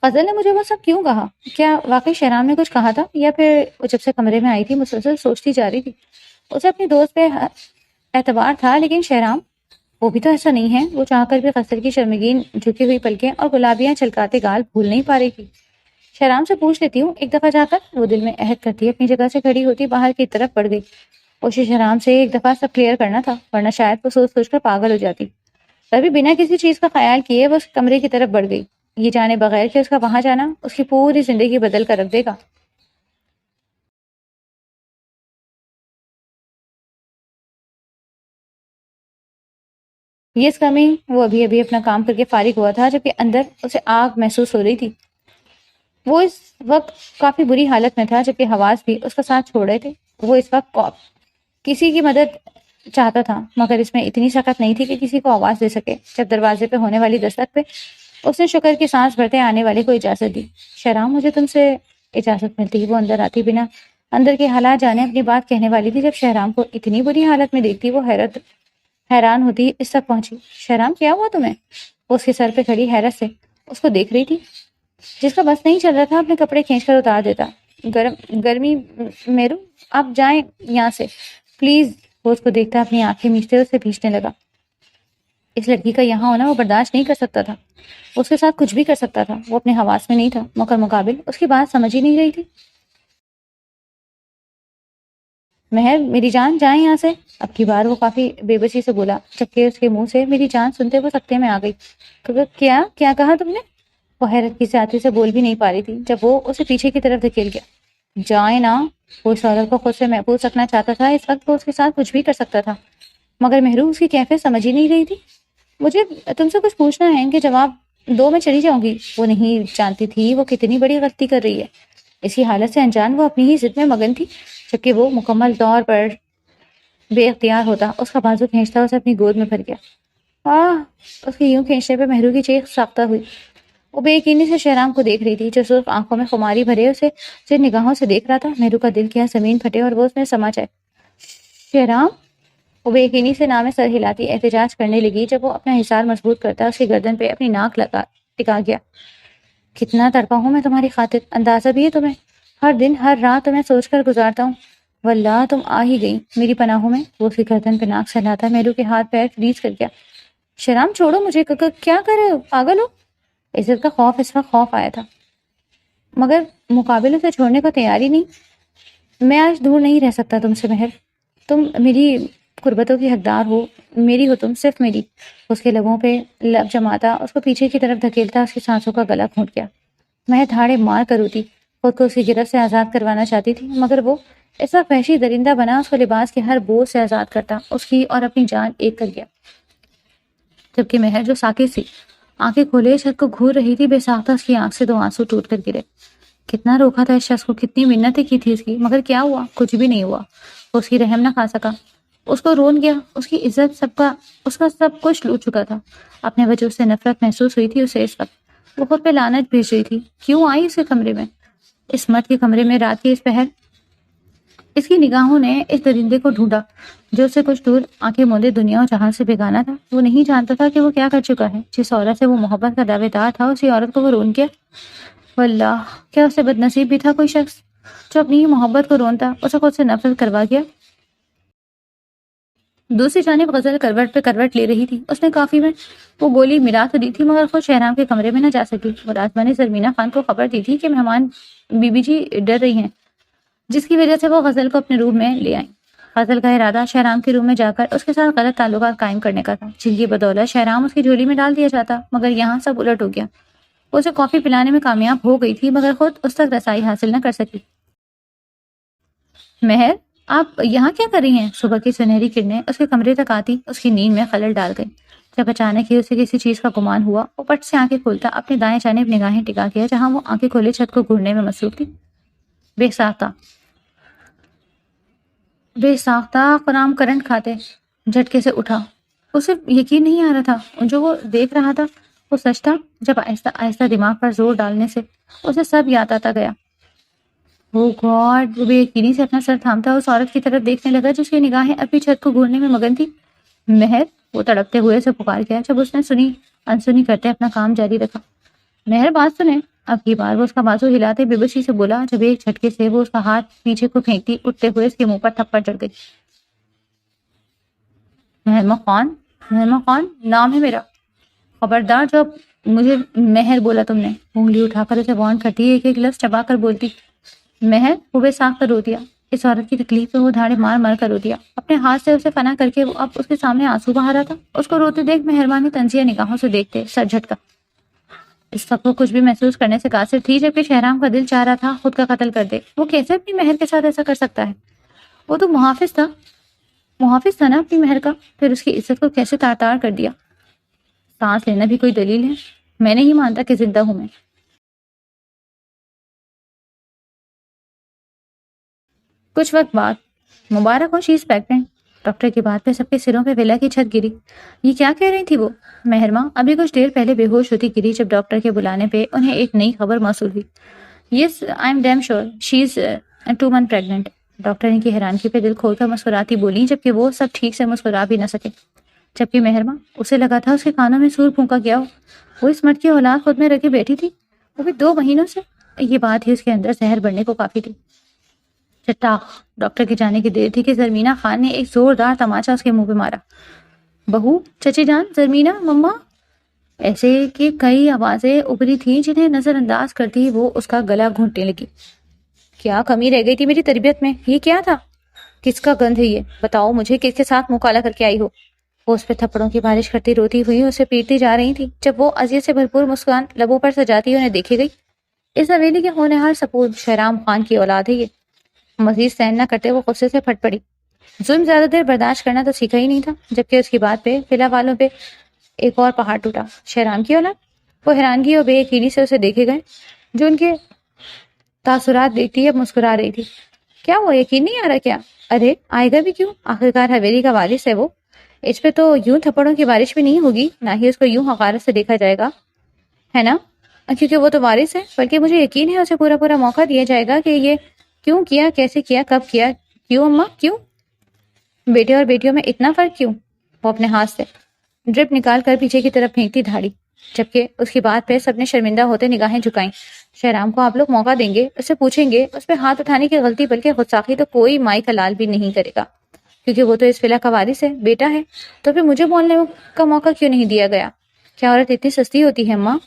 فضل نے مجھے وہ سب کیوں کہا؟ کیا واقعی شہرام نے کچھ کہا تھا، یا پھر وہ جب سے کمرے میں آئی تھی مسلسل سوچتی جا رہی تھی؟ اسے اپنی دوست پہ اعتبار تھا، لیکن شہرام وہ بھی تو ایسا نہیں ہے۔ وہ چاہ کر بھی غزل کی شرمگین جھکی ہوئی پلکیں اور گلابیاں چھلکاتے گال بھول نہیں پا رہی تھی۔ شہرام سے پوچھ لیتی ہوں ایک دفعہ جا کر۔ وہ دل میں عہد کرتی اپنی جگہ سے کھڑی ہوتی باہر کی طرف بڑھ گئی۔ اسے شہرام سے ایک دفعہ سب کلیئر کرنا تھا، ورنہ شاید وہ سوچ سوچ کر پاگل ہو جاتی۔ تبھی بنا کسی چیز کا خیال کیے وہ اس کمرے کی طرف بڑھ گئی، یہ جانے بغیر کہ اس کا وہاں جانا اس کی پوری زندگی بدل کر رکھ دے گا۔ یس کمنگ۔ وہ ابھی ابھی اپنا کام کر کے فارغ ہوا تھا، جبکہ اندر اسے آگ محسوس ہو رہی تھی۔ وہ اس وقت کافی بری حالت میں تھا، جبکہ حواس بھی اس کا ساتھ چھوڑ رہے تھے۔ وہ اس وقت کسی کی مدد چاہتا تھا، مگر اس میں اتنی سخت نہیں تھی کہ کسی کو آواز دے سکے۔ جب دروازے پہ ہونے والی دستک پہ اس نے شکر کی سانس بھرتے آنے والے کو اجازت دی۔ شہرام، مجھے تم سے اجازت ملتی؟ وہ اندر آتی بنا اندر کے حالات جانے اپنی بات کہنے والی تھی، جب شہرام کو اتنی بری حالت میں دیکھتی وہ حیران ہوتی اس تک پہنچی۔ شہرام، کیا ہوا تمہیں؟ وہ اس کے سر پہ کھڑی حیرت سے اس کو دیکھ رہی تھی، جس کا بس نہیں چل رہا تھا اپنے کپڑے کھینچ کر اتار دیتا۔ گرمی میرو، آپ جائیں یہاں سے پلیز۔ وہ اس کو دیکھتا اپنی آنکھیں میچتے اسے بھیجنے لگا۔ اس لڑکی کا یہاں ہونا وہ برداشت نہیں کر سکتا تھا، اس کے ساتھ کچھ بھی کر سکتا تھا۔ وہ اپنے حواس میں نہیں تھا، مگر مقابل اس کی بات سمجھ ہی نہیں رہی تھی۔ مہر، میری جان جائیں یہاں سے۔ اب کی بار وہ کافی بے بسی سے بولا، جبکہ اس کے منہ سے میری جان سنتے وہ سکتے میں آ گئی۔ کیا کیا کہا تم نے؟ وہ حیرت کی ساتھی سے بول بھی نہیں پا رہی تھی جب وہ اسے پیچھے کی طرف دھکیل گیا۔ جائیں نا۔ وہ اس عورت کو خود سے محفوظ رکھنا چاہتا تھا، اس وقت وہ اس کے ساتھ کچھ بھی کر سکتا تھا، مگر مہرو اس کی کیفیت سمجھ ہی نہیں رہی تھی۔ مجھے تم سے کچھ پوچھنا ہے کہ جواب دو، میں چلی جاؤں گی۔ وہ نہیں جانتی تھی وہ کتنی بڑی غلطی کر رہی ہے۔ اسی حالت سے انجان وہ اپنی ہی ضد میں مگن تھی، جبکہ وہ مکمل طور پر بے اختیار ہوتا اس کا بازو کھینچتا اسے اپنی گود میں بھر گیا۔ اس کے یوں کھینچنے پہ مہرو کی چیخ ساختہ ہوئی۔ وہ بے یقینی سے شہرام کو دیکھ رہی تھی، جو صرف آنکھوں میں خماری بھرے اسے نگاہوں سے دیکھ رہا تھا۔ مہرو کا دل کیا زمین پھٹے اور وہ اس میں سما جائے۔ شہرام، وہ بے یقینی سے نام سر ہلاتی احتجاج کرنے لگی، جب وہ اپنا حصار مضبوط کرتا اس کی گردن پہ اپنی ناک ٹکا گیا۔ کتنا تڑپا ہوں میں تمہاری خاطر، اندازہ بھی ہے تمہیں؟ ہر دن ہر رات تمہیں سوچ کر گزارتا ہوں۔ واللہ تم آ ہی گئی میری پناہوں میں۔ وہ اس کی گردن پہ ناک سہلاتا مہرو کے ہاتھ پیر فریز کر گیا۔ شہرام، چھوڑو مجھے، کیا کر رہے ہو؟ پاگل ہو؟ عزت کا خوف اس وقت خوف آیا تھا، مگر مقابلے سے چھوڑنے کو تیار ہی نہیں۔ میں آج دور نہیں رہ سکتا تم سے مہر، تم میری قربتوں کی حقدار ہو، میری ہو تم، صرف میری۔ اس کے لبوں پہ لب جماتا اس کو پیچھے کی طرف دھکیلتا اس کی سانسوں کا گلا گھونٹ گیا۔ میں دھاڑے مار کر ہوتی خود کو اس کی گرفت سے آزاد کروانا چاہتی تھی، مگر وہ اس وقت وحشی درندہ بنا اس کو لباس کے ہر بوجھ سے آزاد کرتا، اس کی اور اپنی جان ایک کر گیا. جبکہ مہر جو ساکت سی آنکھیں کھولے چھت کو گھور رہی تھی، بے ساختہ اس کی آنکھ سے 2 آنسو ٹوٹ کر گرے. کتنا روکا تھا اس شخص کو، کتنی منتیں کی تھی اس کی، مگر کیا ہوا؟ کچھ بھی نہیں ہوا. وہ اس کی رحم نہ کھا سکا، اس کو رون گیا. اس کی عزت اس کا سب کچھ لوٹ چکا تھا. اپنے وجود سے نفرت محسوس ہوئی تھی اسے اس وقت. وہ خود پہ لعنت بھیج رہی تھی. کیوں آئی اس کے کمرے میں، اس مرد کے کمرے میں رات کی اس پہر؟ اس کی نگاہوں نے اس درندے کو ڈھونڈا جو اسے کچھ دور آنکھیں مولے دنیا و جہاں سے بیگانہ تھا. وہ نہیں جانتا تھا کہ وہ کیا کر چکا ہے. جس عورت سے وہ محبت کا دعوے دار تھا، اسی عورت کو وہ رون گیا. واللہ، کیا اسے بد نصیب بھی تھا کوئی شخص جو اپنی ہی محبت کو رونتا، اسے خود سے نفرت کروا گیا. دوسری جانب غزل کروٹ پہ کروٹ لے رہی تھی. اس نے کافی میں وہ گولی ملا تو دی تھی، مگر خود شہرام کے کمرے میں نہ جا سکی. وہ رازمہ نے زرمینہ خان کو خبر دی تھی کہ مہمان بی بی جی ڈر رہی ہیں، جس کی وجہ سے وہ غزل کو اپنے روم میں لے آئیں. غزل کا ارادہ شہرام کے روم میں جا کر اس کے ساتھ غلط تعلقات قائم کرنے کا تھا، جن کی بدولت شہرام اس کی جھولی میں ڈال دیا جاتا. مگر یہاں سب الٹ ہو گیا. وہ اسے کافی پلانے میں کامیاب ہو گئی تھی، مگر خود اس تک رسائی حاصل نہ کر سکی. مہر، آپ یہاں کیا کر رہی ہیں؟ صبح کی سنہری کرنیں اس کے کمرے تک آتی اس کی نیند میں خلل ڈال گئی. جب اچانک ہی اسے کسی چیز کا گمان ہوا، وہ پٹ سے آنکھیں کھولتا اپنے دائیں جانب نگاہیں ٹکا کیا جہاں وہ آنکھیں کھولے چھت کو گھورنے میں مصروف تھی. بے ساختہ قرام کرنٹ کھاتے جھٹکے سے اٹھا. اسے یقین نہیں آ رہا تھا جو وہ دیکھ رہا تھا وہ سچ تھا. جب آہستہ آہستہ دماغ پر زور ڈالنے سے اسے سب یاد آتا گیا. او گاڈ! وہ بے یقینی سے اپنا سر تھامتا اس عورت کی طرف دیکھنے لگا جس کی نگاہیں اپنی چھت کو گھورنے میں مگن تھی. مہر! وہ تڑپتے ہوئے اسے پکار گیا. جب اس نے انسنی کرتے اپنا کام جاری رکھا. مہر، بات سنیں. اب کی بار وہ اس کا بازو ہلاتے بے بسی سے بولا. جب ایک جھٹکے سے وہ اس کا ہاتھ پیچھے کو پھینکتی اٹھتے ہوئے اس کے منہ پر تھپڑ چڑھ گئی. مہرمہ خان نام ہے میرا. خبردار، جو مجھے مہر بولا تم نے. انگلی اٹھا کر اسے وارن کرتی ایک ایک لفظ چبا کر بولتی. مہر! وہ بے ساخت کر رو دیا. اس عورت کی تکلیف پہ وہ دھاڑے مار مار کر رو دیا. اپنے ہاتھ سے اسے فنا کر کے وہ اب اس کے سامنے آنسو بہا رہا تھا. اس کو روتے دیکھ مہربانی تنزیہ نگاہوں سے دیکھتے سر جھٹکا. اس وقت وہ کچھ بھی محسوس کرنے سے قاصر تھی، جبکہ شہرام کا دل چاہ رہا تھا خود کا قتل کر دے. وہ کیسے اپنی مہر کے ساتھ ایسا کر سکتا ہے؟ وہ تو محافظ تھا نا اپنی مہر کا. پھر اس کی عزت کو کیسے تار تار کر دیا؟ سانس لینا بھی کوئی دلیل ہے؟ میں نہیں مانتا کہ زندہ ہوں میں. کچھ وقت بعد مبارک ہو، شی از پیگننٹ. ڈاکٹر کی بات پہ سب کے سروں پہ ویلا کی چھت گری. یہ کیا کہہ رہی تھی وہ؟ مہرمہ ابھی کچھ دیر پہلے بے ہوش ہوتی گری جب ڈاکٹر کے بلانے پہ انہیں ایک نئی خبر موصول ہوئی. Yes, I am damn sure she is 2 months pregnant. Doctor ان کی حیرانگی پہ دل کھول کر مسکراتی بولی، جبکہ وہ سب ٹھیک سے مسکرا بھی نہ سکے. جبکہ مہرمہ، اسے لگا تھا اس کے کانوں میں سور پھونکا گیا ہو. وہ اس مرد کی اولاد خود میں رکھے بیٹھی تھی، وہ بھی 2 مہینوں سے. یہ بات ہی اس کے اندر زہر بڑھنے کو کافی تھی. چٹاخ! ڈاکٹر کے جانے کی دیر تھی کہ زرمینہ خان نے ایک زوردار تماچا اس کے منہ پہ مارا. بہو، چچی جان، زرمینہ، مما. ایسے کہ کئی آوازیں ابری تھیں جنہیں نظر انداز کرتی وہ اس کا گلا گھونٹنے لگی. کیا کمی رہ گئی تھی میری تربیت میں؟ یہ کیا تھا؟ کس کا گند ہے یہ؟ بتاؤ مجھے، کس کے ساتھ منہ کالا کر کے آئی ہو؟ وہ اس پہ تھپڑوں کی بارش کرتی روتی ہوئی اسے پیٹتی جا رہی تھی جب وہ اذیت سے بھرپور مسکان لبوں پر سجاتی انہیں دیکھی گئی. اس حویلی کے ہونہار سپود شہرام خان کی اولاد ہے یہ. مزید سہن نہ کرتے وہ غصے سے پھٹ پڑی. ظلم زیادہ دیر برداشت کرنا تو سیکھا ہی نہیں تھا. جبکہ اس کی بات پہ فلا والوں پہ ایک اور پہاڑ ٹوٹا. شہرام کی اولاد؟ وہ حیرانگی اور بے یقینی سے اسے دیکھے گئے جو ان کے تاثرات دیکھتی اب مسکرا رہی تھی. کیا وہ یقین نہیں آ رہا کیا؟ ارے آئے گا بھی کیوں؟ آخرکار حویلی کا وارث ہے وہ. اس پہ تو یوں تھپڑوں کی بارش بھی نہیں ہوگی، نہ ہی اس کو یوں حقارت سے دیکھا جائے گا، ہے نا؟ کیونکہ وہ تو وارث ہے. بلکہ مجھے یقین ہے اسے پورا پورا موقع دیا جائے گا کہ یہ کیوں کیا، کیسے کیا، کب کیا. کیوں اماں، کیوں؟ بیٹے اور بیٹیوں میں اتنا فرق کیوں؟ وہ اپنے ہاتھ سے ڈرپ نکال کر پیچھے کی طرف پھینکتی دھاڑی. جبکہ اس کی بات پہ سب نے شرمندہ ہوتے نگاہیں جھکائیں. شہرام کو آپ لوگ موقع دیں گے، اس سے پوچھیں گے، اس پہ ہاتھ اٹھانے کی غلطی بلکہ خودساخی تو کوئی مائی کا لال بھی نہیں کرے گا، کیونکہ وہ تو اس فلا کا وارث ہے، بیٹا ہے. تو پھر مجھے بولنے کا موقع کیوں نہیں دیا گیا؟ کیا عورت اتنی سستی ہوتی ہے اماں؟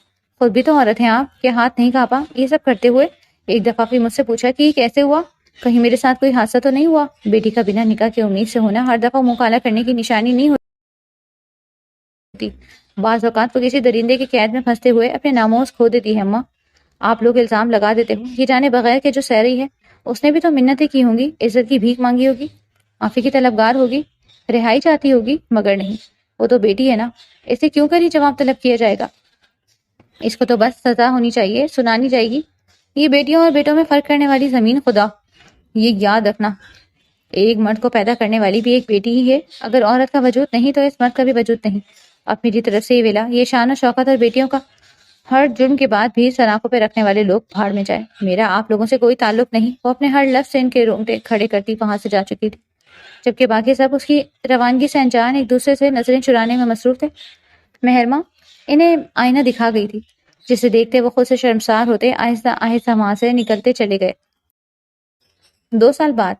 خود بھی تو عورت ہیں آپ، کہ ہاتھ نہیں کانپا یہ سب کرتے ہوئے؟ ایک دفعہ بھی مجھ سے پوچھا کہ یہ کیسے ہوا؟ کہیں میرے ساتھ کوئی حادثہ تو نہیں ہوا؟ بیٹی کا بنا نکاح کی امید سے ہونا ہر دفعہ منہ کالا کرنے کی نشانی نہیں ہوتی. بعض اوقات وہ کسی درندے کی قید میں پھنستے ہوئے اپنے ناموز کھو دیتی ہے اماں. آپ لوگ الزام لگا دیتے ہو، یہ جانے بغیر کہ جو سہ رہی ہے اس نے بھی تو منتیں کی ہوں گی، عزت کی بھیک مانگی ہوگی، معافی کی طلبگار ہوگی، رہائی چاہتی ہوگی، مگر نہیں، وہ تو بیٹی ہے نا، اسے کیوں کر ہی جواب طلب کیا جائے گا؟ اس کو تو بس سزا ہونی چاہیے، سنانی جائے گی۔ یہ بیٹیوں اور بیٹوں میں فرق کرنے والی زمین خدا، یہ یاد رکھنا، ایک مرد کو پیدا کرنے والی بھی ایک بیٹی ہی ہے۔ اگر عورت کا وجود نہیں تو اس مرد کا بھی وجود نہیں۔ اب میری طرف سے یہ ویلا، یہ شان و شوکت اور بیٹیوں کا ہر جرم کے بعد بھی سر آنکھوں پہ رکھنے والے لوگ بھاڑ میں جائے۔ میرا آپ لوگوں سے کوئی تعلق نہیں۔ وہ اپنے ہر لفظ سے ان کے رونگٹے کھڑے کرتی وہاں سے جا چکی تھی، جبکہ باقی سب اس کی روانگی سے انجان ایک دوسرے سے نظریں چرانے میں مصروف تھے۔ مہرماں انہیں آئینہ دکھا گئی تھی، جسے دیکھتے وہ خود سے شرمسار ہوتے آہستہ آہستہ وہاں سے نکلتے چلے گئے۔ 2 سال بعد،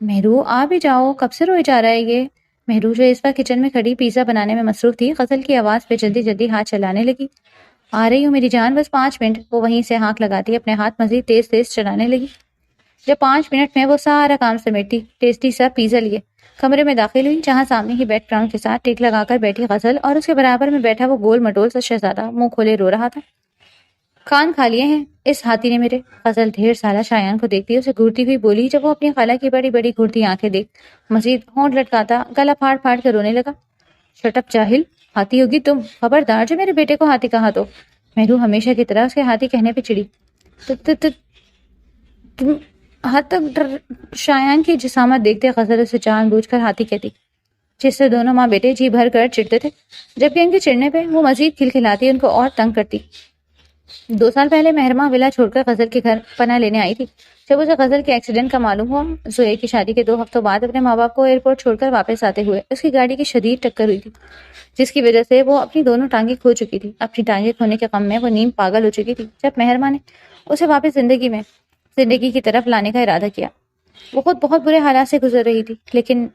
مہرو آ بھی جاؤ، کب سے روئے جا رہا ہے یہ؟ مہرو جو اس وقت کچن میں کھڑی پیزا بنانے میں مصروف تھی، غزل کی آواز پہ جلدی جلدی ہاتھ چلانے لگی۔ آ رہی ہوں میری جان، بس 5 منٹ۔ وہ وہیں سے ہانک لگاتی اپنے ہاتھ مزید تیز تیز چلانے لگی۔ جب 5 منٹ میں وہ سارا کام سمیٹتی، ٹیسٹی سا پیزا لیے کمرے میں داخل ہوئی، جہاں سامنے ہی بیک گراؤنڈ کے ساتھ ٹیک لگا کر بیٹھی غزل اور اس کے برابر میں بیٹھا وہ گول مٹول سا شہزادہ منہ کھولے رو رہا تھا۔ کان کھا لیے ہیں اس ہاتھی نے میرے، غزل ڈھیر سالہ شایان کو دیکھتی اسے گھورتی ہوئی بولی، جب وہ اپنی خالہ کی بڑی بڑی گھورتی آنکھیں دیکھ مزید ہونٹ لٹکاتا گلا پھاڑ پھاڑ کر رونے لگا۔ شٹ اپ جاہل، ہاتھی ہوگی تم، خبردار جو میرے بیٹے کو ہاتھی کہا تو۔ مہرو ہمیشہ کی طرح اس کے ہاتھی کہنے پہ چڑی۔ تم حد تک شایان کی جسامت دیکھتے غزل اسے جان بوجھ کر ہاتھی کہتی، جس سے دونوں ماں بیٹے جی بھر کر چڑھتے تھے، جبکہ ان کے چڑھنے پہ وہ مزید کھلکھلاتی ان کو اور تنگ کرتی۔ 2 سال پہلے مہرماں ولا چھوڑ کر غزل کے گھر پناہ لینے آئی تھی۔ جب اسے غزل کے ایکسیڈنٹ کا معلوم ہوا، زوہیر کی شادی کے 2 ہفتوں بعد اپنے ماں باپ کو ایئرپورٹ چھوڑ کر واپس آتے ہوئے اس کی گاڑی کی شدید ٹکر ہوئی تھی، جس کی وجہ سے وہ اپنی دونوں ٹانگیں کھو چکی تھی۔ اپنی ٹانگیں کھونے کے غم میں وہ نیم پاگل ہو چکی تھی۔ جب مہرماں نے اسے واپس زندگی کی طرف لانے کا ارادہ کیا، وہ خود بہت برے حالات سے گزر رہی تھی، لیکن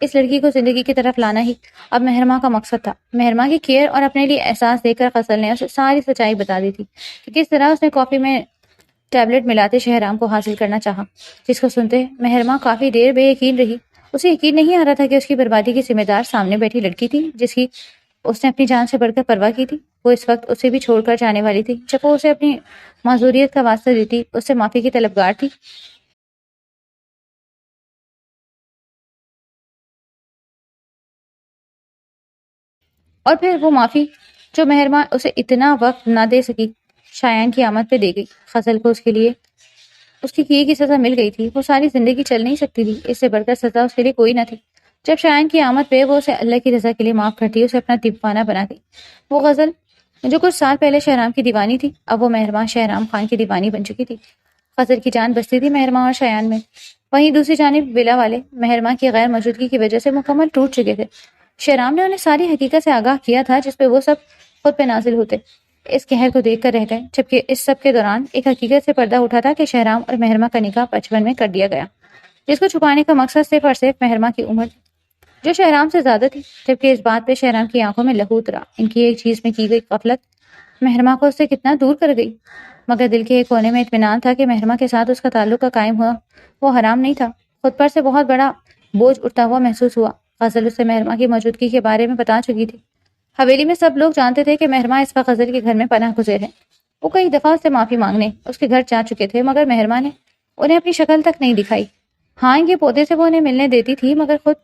اس لڑکی کو زندگی کی طرف لانا ہی اب مہرماں کا مقصد تھا۔ مہرماں کی کیئر اور اپنے لیے احساس دیکھ کر غزل نے اسے ساری سچائی بتا دی تھی کہ کس طرح اس نے کافی میں ٹیبلٹ ملاتے شہرام کو حاصل کرنا چاہا، جس کو سنتے مہرماں کافی دیر بے یقین رہی۔ اسے یقین نہیں آ رہا تھا کہ اس کی بربادی کی ذمہ دار سامنے بیٹھی لڑکی تھی، جس کی اس نے اپنی جان سے بڑھ کر پرواہ کی تھی۔ وہ اس وقت اسے بھی چھوڑ کر جانے والی تھی۔ جب وہ اسے اپنی معذوریت کا واسطہ دیتی، اس سے معافی کی طلبگار تھی۔ اور پھر وہ معافی جو مہرماں اسے اتنا وقت نہ دے سکی، شایان کی آمد پہ دے گئی۔ غزل کو اس کے لیے اس کی کیے کی سزا مل گئی تھی۔ وہ ساری زندگی چل نہیں سکتی تھی، اس سے بڑھ کر سزا اس کے لیے کوئی نہ تھی۔ جب شایان کی آمد پہ وہ اسے اللہ کی رضا کے لیے معاف کرتی، اسے اپنا دیوانہ بنا گئی۔ وہ غزل جو کچھ سال پہلے شہرام کی دیوانی تھی، اب وہ مہرماں شہرام خان کی دیوانی بن چکی تھی۔ غزل کی جان بستی تھی مہرماں اور شایان میں۔ وہیں دوسری جانب ولا والے مہرماں کی غیر موجودگی کی وجہ سے مکمل ٹوٹ چکے تھے۔ شہرام نے انہیں ساری حقیقت سے آگاہ کیا تھا، جس پہ وہ سب خود پہ نازل ہوتے، اس قہر کو دیکھ کر رہ گئے، جبکہ اس سب کے دوران ایک حقیقت سے پردہ اٹھا تھا کہ شہرام اور مہرماں کا نکاح 55 میں کر دیا گیا، جس کو چھپانے کا مقصد صرف اور صرف مہرماں کی عمر تھی، جو شہرام سے زیادہ تھی، جبکہ اس بات پہ شہرام کی آنکھوں میں لہو اترا۔ ان کی ایک چیز میں کی گئی غفلت مہرماں کو اس سے کتنا دور کر گئی، مگر دل کے ایک کونے میں اطمینان تھا کہ مہرماں کے ساتھ اس کا تعلق کا قائم ہوا وہ حرام نہیں تھا۔ خود پر سے بہت بڑا بوجھ اٹھتا ہوا محسوس ہوا۔ غزل اس سے مہرماں کی موجودگی کے بارے میں بتا چکی تھی۔ حویلی میں سب لوگ جانتے تھے کہ مہرماں اس وقت غزل کے گھر میں پناہ گزیر ہے۔ وہ کئی دفعہ اس سے معافی مانگنے اس کے گھر جا چکے تھے، مگر مہرماں نے انہیں اپنی شکل تک نہیں دکھائی۔ ہاں، ان کے پودے سے وہ انہیں ملنے دیتی تھی، مگر خود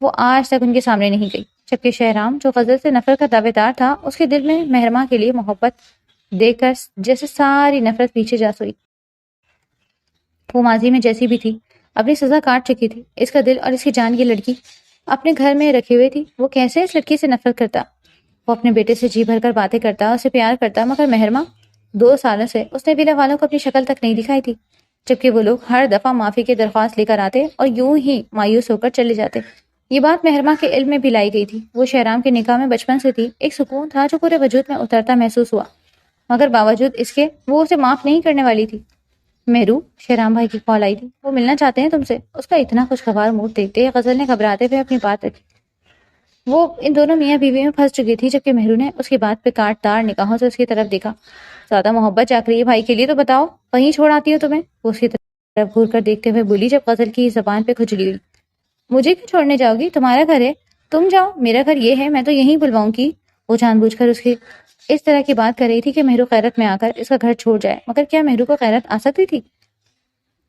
وہ آج تک ان کے سامنے نہیں گئی، جبکہ شہرام جو غزل سے نفرت کا دعوے دار تھا، اس کے دل میں مہرماں کے لیے محبت دیکھ کر جیسے ساری نفرت پیچھے جا سوئی۔ وہ ماضی میں جیسی بھی تھی، اپنی سزا کاٹ چکی تھی۔ اس کا دل اور اس کی جان یہ لڑکی اپنے گھر میں رکھی ہوئی تھی۔ وہ کیسے اس لڑکی سے نفرت کرتا؟ وہ اپنے بیٹے سے جی بھر کر باتیں کرتا، اسے پیار کرتا، مگر مہرماں 2 سالوں سے اس نے ولا والوں کو اپنی شکل تک نہیں دکھائی تھی، جبکہ وہ لوگ ہر دفعہ معافی کی درخواست لے کر آتے اور یوں ہی مایوس ہو کر چلے جاتے۔ یہ بات مہرماں کے علم میں بھی لائی گئی تھی۔ وہ شہرام کے نکاح میں بچپن سے تھی، ایک سکون تھا جو پورے وجود میں اترتا محسوس ہوا، مگر باوجود اس کے وہ اسے معاف نہیں کرنے والی تھی۔ مہرو، شہرام بھائی کی کال آئی تھی، وہ ملنا چاہتے ہیں تم سے۔ اس کا اتنا خوشگوار موڈ دیکھتے غزل نے گھبراتے ہوئے اپنی بات رکھی۔ وہ ان دونوں میاں بیوی میں پھنس چکی تھی، جبکہ مہرو نے اس کی بات پہ کاٹ دار نگاہوں سے اس کی طرف دیکھا۔ زیادہ محبت جاگ رہی ہے بھائی کے لیے تو بتاؤ، وہیں چھوڑ آتی ہو تمہیں؟ وہ اس کی طرف گھور کر دیکھتے ہوئے بولی، جب غزل کی زبان پہ کھجلی ہوئی۔ مجھے کیوں چھوڑنے جاؤ گی؟ تمہارا گھر ہے، تم جاؤ، میرا گھر یہ ہے، میں تو یہیں بلواؤں گی۔ وہ جان بوجھ کر اس کی اس طرح کی بات کر رہی تھی کہ مہرو غیرت میں آ کر اس کا گھر چھوڑ جائے، مگر کیا مہرو کو غیرت آ سکتی تھی؟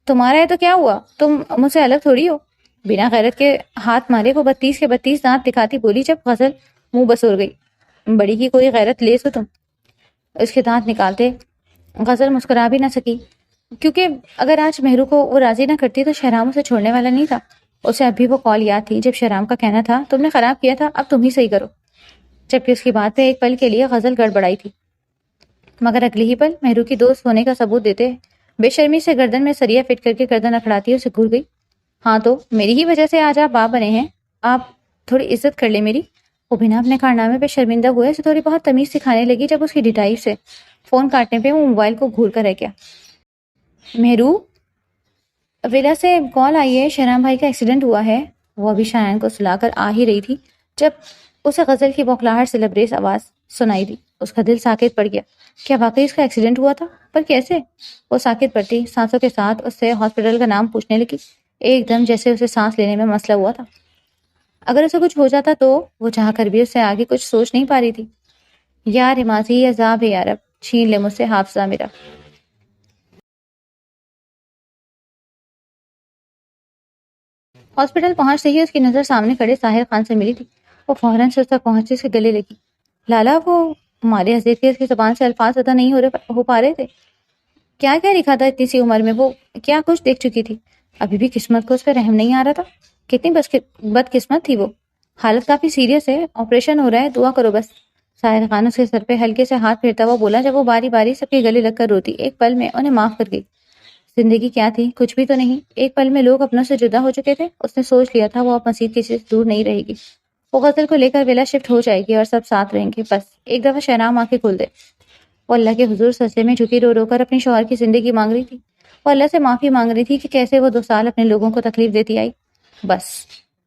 تمہارا ہے تو کیا ہوا، تم مجھ سے الگ تھوڑی ہو، بنا غیرت کے ہاتھ مارے وہ 32 کے 32 دانت دکھاتی بولی جب غزل منہ بسور گئی۔ بڑی کی کوئی غیرت لیس ہو تم، اس کے دانت نکالتے غزل مسکرا بھی نہ سکی، کیونکہ اگر آج مہرو کو وہ راضی نہ کرتی تو شہرام اسے چھوڑنے والا نہیں تھا۔ اسے اب بھی وہ کال یاد تھی جب شہرام کا کہنا تھا تم نے خراب کیا تھا، اب تم ہی صحیح کرو، جبکہ اس کی بات پہ ایک پل کے لیے غزل گڑبڑائی تھی، مگر اگلی ہی پل مہرو کی دوست ہونے کا ثبوت دیتے بے شرمی سے گردن میں سریا فٹ کر کے گردن اکھڑاتی اسے گھور گئی۔ ہاں تو میری ہی وجہ سے آج آپ باپ بنے ہیں، آپ تھوڑی عزت کر لیں میری۔ وہ بنا اپنے کارنامے پہ شرمندہ ہوئے اسے تھوڑی بہت تمیز سکھانے لگی جب اس کی ڈٹائی سے فون کاٹنے پہ وہ موبائل کو گھور کر رہ گیا۔ مہرو، ویلا سے کال آئی ہے، شہرام بھائی کا ایکسیڈنٹ ہوا ہے۔ وہ ابھی شایان کو سلا کر آ ہی رہی تھی جب اسے غزل کی بوکھلاہٹ سے لبریز آواز سنائی دی۔ اس کا دل ساکت پڑ گیا۔ کیا واقعی اس کا ایکسیڈنٹ ہوا تھا؟ پر کیسے؟ وہ ساکت پڑتی سانسوں کے ساتھ اس سے ہاسپٹل کا نام پوچھنے لگی، ایک دم جیسے اسے سانس لینے میں مسئلہ ہوا تھا۔ اگر اسے کچھ ہو جاتا تو وہ چاہ کر بھی اس سے آگے کچھ سوچ نہیں پا رہی تھی۔ یا رماضی عذاب ہے یا رب، چھین لے مجھ سے حافظہ میرا۔ ہاسپٹل پہنچتے ہی اس کی نظر سامنے کھڑے طاہر خان سے ملی تھی۔ وہ فوراً سے اس تک پہنچتے اس کے گلے لگی۔ لالا، وہ ہمارے حضرت کی اس کی زبان سے الفاظ ادا نہیں ہو پا رہے تھے۔ کیا کیا لکھا تھا اتنی سی عمر میں، وہ کیا کچھ دیکھ چکی تھی، ابھی بھی قسمت کو اس پہ رحم نہیں آ رہا تھا۔ کتنی بد قسمت تھی وہ۔ حالت کافی سیریس ہے، آپریشن ہو رہا ہے، دعا کرو بس۔ طاہر خان اس کے سر پہ ہلکے سے ہاتھ پھیرتا ہوا بولا جب وہ باری باری سب کے گلے لگ کر روتی۔ ایک پل میں انہیں معاف کر گئی۔ زندگی کیا تھی، کچھ بھی تو نہیں۔ ایک پل میں لوگ اپنوں سے جدا ہو چکے تھے۔ اس نے سوچ لیا تھا وہ اب مزید کسی سے دور نہیں رہے گی۔ وہ غزل کو لے کر ویلا شفٹ ہو جائے گی اور سب ساتھ رہیں گے، بس ایک دفعہ شہنام آنکھیں کھول دے۔ وہ اللہ کے حضور سجدے میں جھکی رو رو کر اپنی شوہر کی زندگی مانگ رہی تھی۔ وہ اللہ سے معافی مانگ رہی تھی کہ کیسے وہ 2 سال اپنے لوگوں کو تکلیف دیتی آئی۔ بس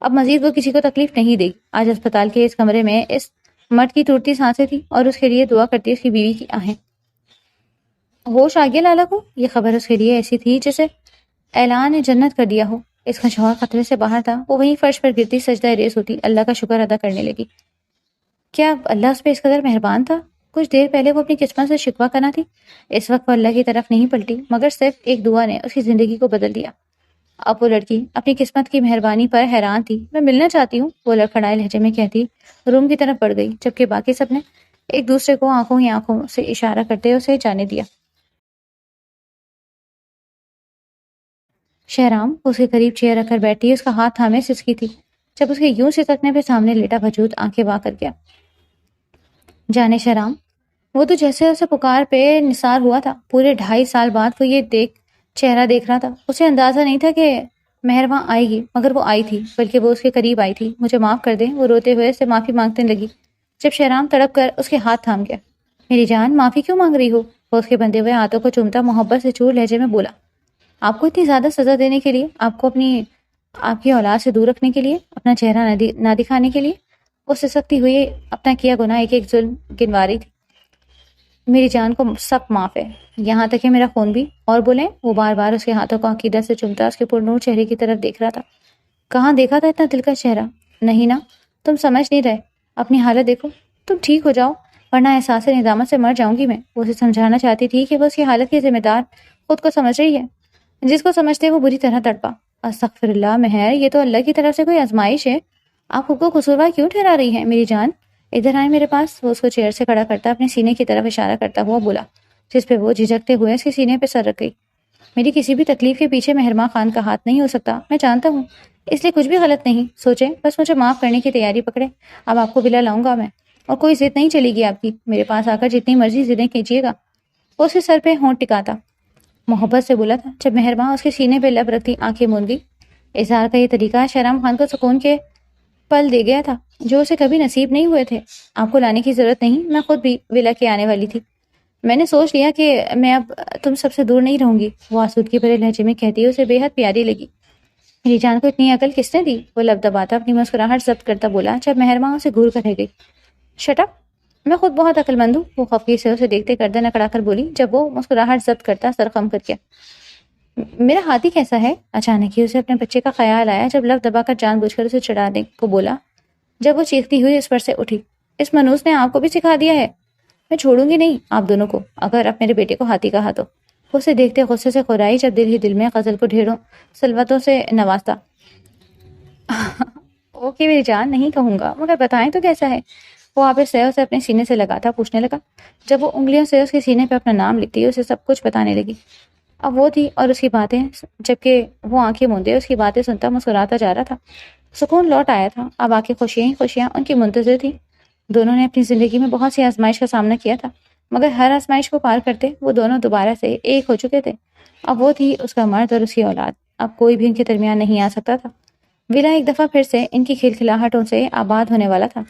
اب مزید وہ کسی کو تکلیف نہیں دے گی۔ آج اسپتال کے اس کمرے میں اس مرد کی ٹوٹتی سانسیں تھی اور اس کے لیے دعا کرتی اس کی بیوی کی آہیں۔ ہوش آ گیا لالا کو۔ یہ خبر اس کے لیے ایسی تھی جسے اعلان جنت کر دیا ہو۔ اس کا شوہر خطرے سے باہر تھا۔ وہ وہیں فرش پر گرتی سجدہ ریز ہوتی اللہ کا شکر ادا کرنے لگی۔ کیا اللہ اس پہ اس قدر مہربان تھا؟ کچھ دیر پہلے وہ اپنی قسمت سے شکوہ کرنا تھی، اس وقت وہ اللہ کی طرف نہیں پلٹی، مگر صرف ایک دعا نے اس کی زندگی کو بدل دیا۔ اب وہ لڑکی اپنی قسمت کی مہربانی پر حیران تھی۔ میں ملنا چاہتی ہوں، وہ لڑکھڑائے لہجے میں کہتی روم کی طرف بڑھ گئی، جبکہ باقی سب نے ایک دوسرے کو آنکھوں ہی آنکھوں سے اشارہ کرتے اسے جانے دیا۔ شہرام اس کے قریب چیئر رکھ کر بیٹھی اس کا ہاتھ تھامے سسکی تھی جب اس کے یوں سے تکنے پہ سامنے لیٹا وجود آنکھیں وا کر گیا۔ جانے شہرام، وہ تو جیسے اسے پکار پہ نثار ہوا تھا۔ پورے 2.5 سال بعد وہ یہ چہرہ دیکھ رہا تھا۔ اسے اندازہ نہیں تھا کہ مہر وہاں آئے گی، مگر وہ آئی تھی، بلکہ وہ اس کے قریب آئی تھی۔ مجھے معاف کر دیں، وہ روتے ہوئے اس سے معافی مانگنے لگی جب شہرام تڑپ کر اس کے ہاتھ تھام گیا۔ میری جان، معافی کیوں مانگ رہی ہو؟ وہ اس کے بندھے ہوئے ہاتھوں کو چومتا محبت سے چور لہجے میں بولا۔ آپ کو اتنی زیادہ سزا دینے کے لیے، آپ کو آپ کی اولاد سے دور رکھنے کے لیے، اپنا چہرہ نہ دکھانے کے لیے۔ وہ سسکتی ہوئی اپنا کیا گناہ ایک ایک ظلم گنوا رہی تھی۔ میری جان کو سب معاف ہے، یہاں تک کہ میرا خون بھی۔ اور بولیں؟ وہ بار بار اس کے ہاتھوں کو عقیدت سے چومتا اس کے پرنور چہرے کی طرف دیکھ رہا تھا۔ کہاں دیکھا تھا اتنا دلکش چہرہ؟ نہیں نا، تم سمجھ نہیں رہے، اپنی حالت دیکھو، تم ٹھیک ہو جاؤ ورنہ احساس ندامت سے مر جاؤں گی میں۔ وہ اسے سمجھانا چاہتی تھی کہ وہ اس کی حالت کی ذمہ دار خود کو سمجھ رہی ہے، جس کو سمجھتے وہ بری طرح تڑپا۔ استغفر اللہ مہر، یہ تو اللہ کی طرف سے کوئی آزمائش ہے، آپ خود کو قصوروار کیوں ٹھہرا رہی ہیں؟ میری جان ادھر آئے میرے پاس۔ وہ اس کو چیئر سے کھڑا کرتا اپنے سینے کی طرف اشارہ کرتا ہوا بولا، جس پہ وہ جھجکتے ہوئے اس کے سینے پہ سر رکھ گئی۔ میری کسی بھی تکلیف کے پیچھے مہرماں خان کا ہاتھ نہیں ہو سکتا، میں جانتا ہوں، اس لیے کچھ بھی غلط نہیں سوچیں، بس مجھے معاف کرنے کی تیاری پکڑے۔ اب آپ کو ولا لاؤں گا میں، اور کوئی ضد نہیں چلے گی آپ کی، میرے پاس آ کر جتنی مرضی ضدیں کیجیے گا۔ وہ اس کے سر پہ ہونٹ ٹکاتا محبت سے بولا تھا جب مہرباں اس کے سینے پہ لب رکھتی آنکھیں موند گئی۔ اظہار کا یہ طریقہ شہرام خان کو سکون کے پل دے گیا تھا جو اسے کبھی نصیب نہیں ہوئے تھے۔ آپ کو لانے کی ضرورت نہیں، میں خود بھی ولا کے آنے والی تھی، میں نے سوچ لیا کہ میں اب تم سب سے دور نہیں رہوں گی۔ وہ آسودگی بھرے لہجے میں کہتی اسے بے حد پیاری لگی۔ میری جان کو اتنی عقل کس نے دی؟ وہ لب دباتا اپنی مسکراہٹ ضبط کرتا بولا جب مہرباں اسے گھور کر رہ گئی۔ شٹ اپ، میں خود بہت عقل مند ہوں، وہ خفگی سے اسے دیکھتے گردن اکڑا کر بولی جب وہ مسکراہٹ ضبط کرتا سر خم کر کے۔ میرا ہاتھی کیسا ہے؟ اچانک ہی اسے اپنے بچے کا خیال آیا جب لب دبا کر جان بوجھ کر اسے چڑھانے کو بولا جب وہ چیختی ہوئی اس پر سے اٹھی۔ اس منوس نے آپ کو بھی سکھا دیا ہے؟ میں چھوڑوں گی نہیں آپ دونوں کو، اگر اب میرے بیٹے کو ہاتھی کہا تو۔ اسے دیکھتے غصے سے خرائی جب دل ہی دل میں غزل کو ڈھیروں سلوتوں سے نوازتا۔ اوکے میری جان، نہیں کہوں گا، مگر بتائیں تو کیسا ہے؟ وہ آبر سے اسے اپنے سینے سے لگاتا پوچھنے لگا۔ جب وہ انگلیوں سے اس کے سینے پہ اپنا نام لکھتی اسے سب کچھ بتانے لگی۔ اب وہ تھی اور اس کی باتیں، جبکہ وہ آنکھیں موندے اس کی باتیں سنتا مسکراتا جا رہا تھا۔ سکون لوٹ آیا تھا، اب آنکھیں خوشیاں ہی خوشیاں ان کی منتظر تھی۔ دونوں نے اپنی زندگی میں بہت سی آزمائش کا سامنا کیا تھا، مگر ہر آزمائش کو پار کرتے وہ دونوں دوبارہ سے ایک ہو چکے تھے۔ اب وہ تھی اس کا مرد اور اس کی اولاد، اب کوئی بھی ان کے درمیان نہیں آ سکتا تھا۔ ولا ایک دفعہ پھر سے ان کی کھلکھلاہٹوں سے آباد ہونے والا تھا۔